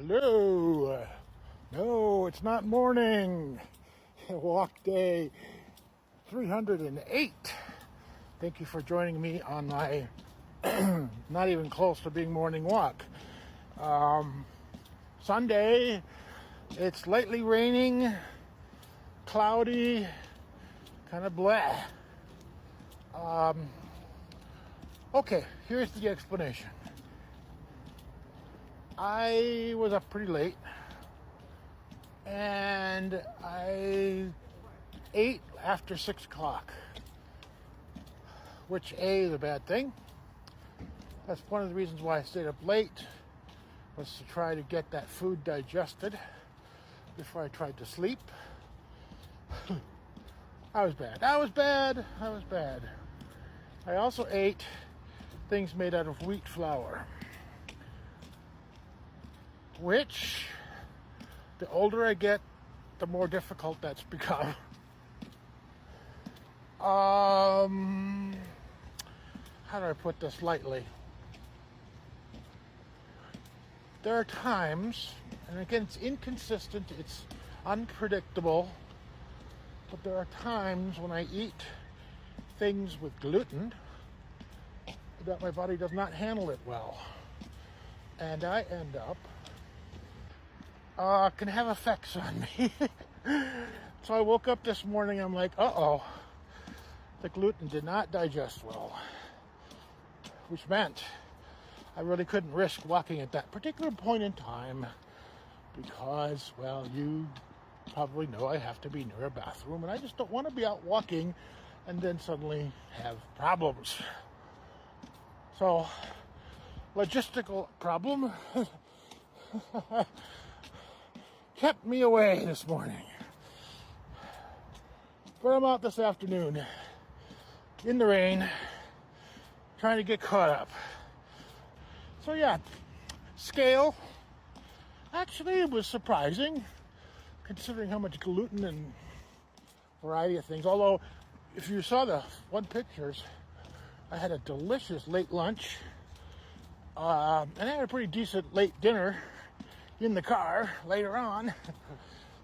Hello. No, it's not morning. Walk day 308. Thank you for joining me on my not even close to being morning walk. Sunday, it's lightly raining, cloudy, kind of blah. Okay, here's the explanation. I was up pretty late and I ate after 6 o'clock, which is a bad thing. That's one of the reasons why I stayed up late, was to try to get that food digested before I tried to sleep. I was bad. I also ate things made out of wheat flour, which, the older I get, the more difficult that's become. How do I put this lightly? There are times, and again, it's inconsistent, it's unpredictable, but there are times when I eat things with gluten that my body does not handle it well. And I end up can have effects on me. So I woke up this morning, I'm like, the gluten did not digest well, which meant I really couldn't risk walking at that particular point in time because, well, you probably know I have to be near a bathroom and I just don't want to be out walking and then suddenly have problems. So, logistical problem kept me away this morning. But I'm out this afternoon in the rain trying to get caught up. So yeah, scale. Actually, it was surprising considering how much gluten and variety of things. Although, if you saw the one pictures, I had a delicious late lunch. And I had a pretty decent late dinner in the car later on.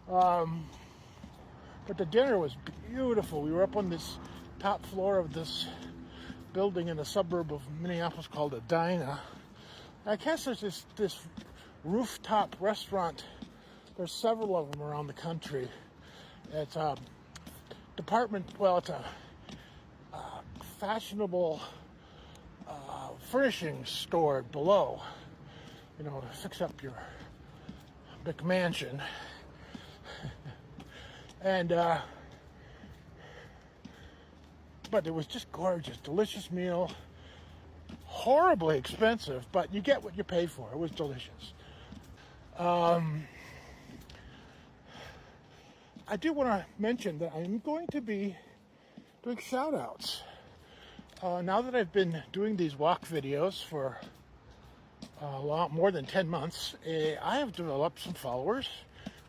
But the dinner was beautiful. We were up on this top floor of this building in a suburb of Minneapolis called Edina. I guess there's this rooftop restaurant. There's several of them around the country. It's a it's a fashionable furnishing store below, to fix up your McMansion. And but it was just gorgeous, delicious meal, horribly expensive, but you get what you pay for. It was delicious. I do want to mention that I'm going to be doing shout outs. Now that I've been doing these walk videos for a lot more than 10 months, I have developed some followers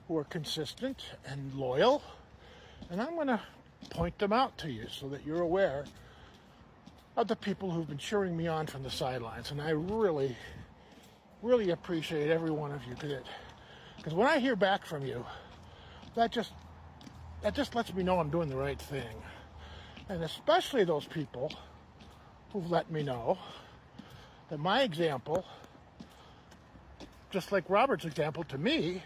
who are consistent and loyal, and I'm going to point them out to you so that you're aware of the people who've been cheering me on from the sidelines. And I really, really appreciate every one of you, because when I hear back from you, that just lets me know I'm doing the right thing. And especially those people who've let me know that my example, just like Robert's example to me,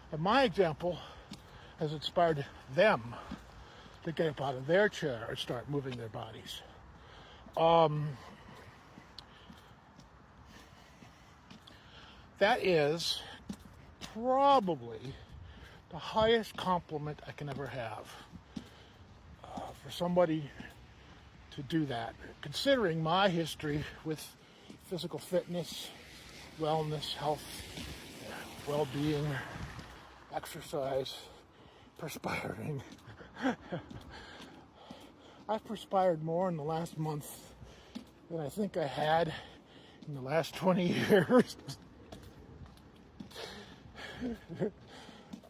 that my example has inspired them to get up out of their chair and start moving their bodies. That is probably the highest compliment I can ever have, for somebody to do that, considering my history with physical fitness, wellness, health, well-being, exercise, perspiring. I've perspired more in the last month than I think I had in the last 20 years.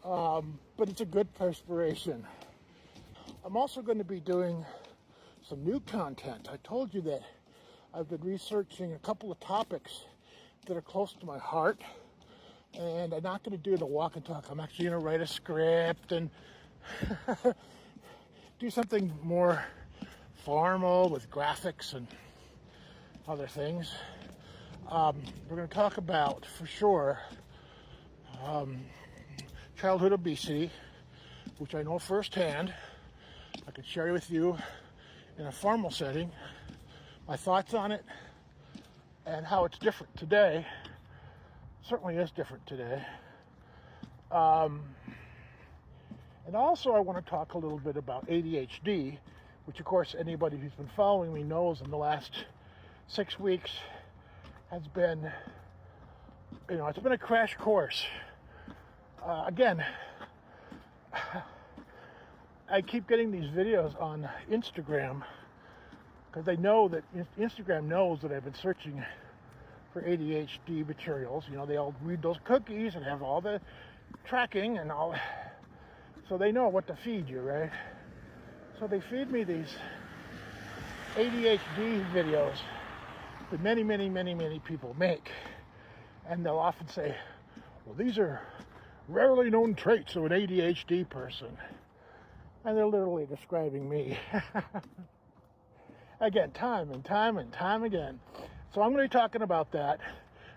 But it's a good perspiration. I'm also going to be doing some new content. I told you that I've been researching a couple of topics that are close to my heart. And I'm not going to do the walk and talk. I'm actually going to write a script and do something more formal with graphics and other things. We're going to talk about, for sure, childhood obesity, which I know firsthand. I could share with you in a formal setting my thoughts on it and how it's different today. Certainly is different today. And also I want to talk a little bit about ADHD, which of course anybody who's been following me knows in the last 6 weeks has been, it's been a crash course. Again, I keep getting these videos on Instagram because they know that Instagram knows that I've been searching for ADHD materials. They all read those cookies and have all the tracking and all, so they know what to feed you, right? So they feed me these ADHD videos that many people make, and they'll often say, well, these are rarely known traits of an ADHD person, and they're literally describing me. Again, time and time again. So I'm going to be talking about that,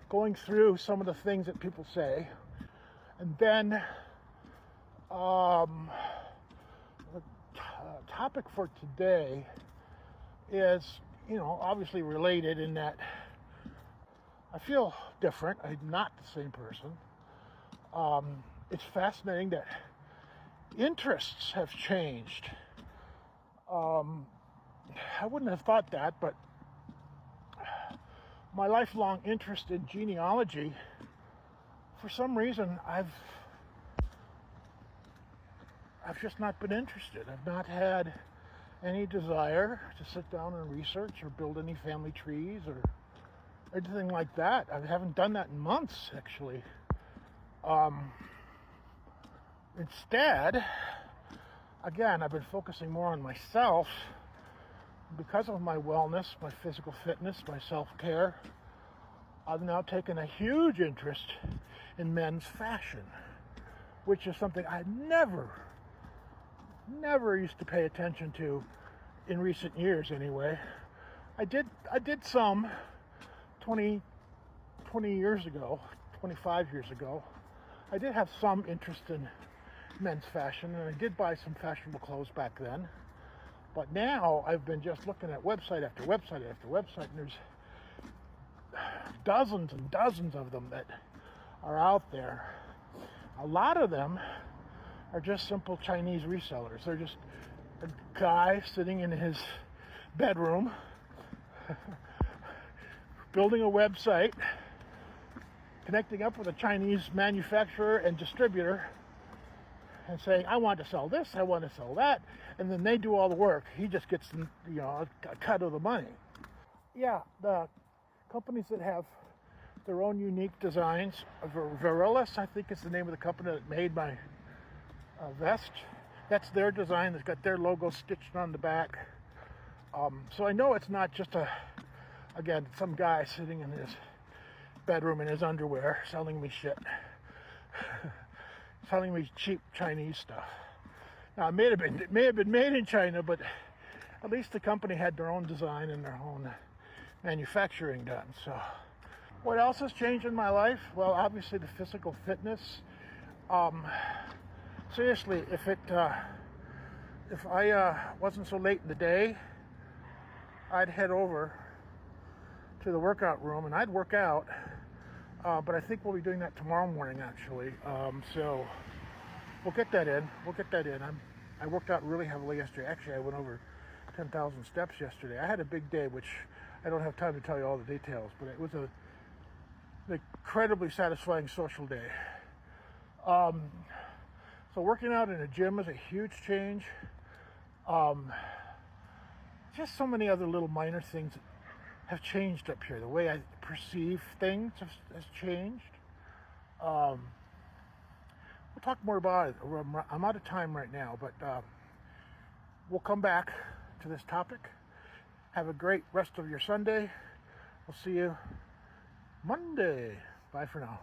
going through some of the things that people say, and then the topic for today is, obviously related in that I feel different. I'm not the same person. It's fascinating that interests have changed. I wouldn't have thought that, but my lifelong interest in genealogy, for some reason, I've just not been interested. I've not had any desire to sit down and research or build any family trees or anything like that. I haven't done that in months, actually. Instead, again, I've been focusing more on myself because of my wellness, my physical fitness, my self-care. I've now taken a huge interest in men's fashion, which is something I never used to pay attention to in recent years anyway. I did some 20 years ago, 25 years ago. I did have some interest in men's fashion, and I did buy some fashionable clothes back then. But now I've been just looking at website after website after website, and there's dozens and dozens of them that are out there. A lot of them are just simple Chinese resellers. They're just a guy sitting in his bedroom building a website, connecting up with a Chinese manufacturer and distributor and saying, I want to sell this, I want to sell that, and then they do all the work. He just gets, a cut of the money. Yeah, the companies that have their own unique designs, Varillas, I think is the name of the company that made my vest. That's their design. It's got their logo stitched on the back. So I know it's not just again, some guy sitting in his bedroom in his underwear selling me shit. Selling me cheap Chinese stuff. Now it may have been made in China, but at least the company had their own design and their own manufacturing done. So what else has changed in my life? Well, obviously the physical fitness. Seriously, if I wasn't so late in the day, I'd head over to the workout room and I'd work out. But I think we'll be doing that tomorrow morning, actually. So we'll get that in. I worked out really heavily yesterday. Actually, I went over 10,000 steps yesterday. I had a big day, which I don't have time to tell you all the details, but it was an incredibly satisfying social day. So working out in a gym is a huge change. Just so many other little minor things have changed up here. The way I perceive things has changed. We'll talk more about it. I'm out of time right now, but we'll come back to this topic. Have a great rest of your Sunday. We'll see you Monday. Bye for now.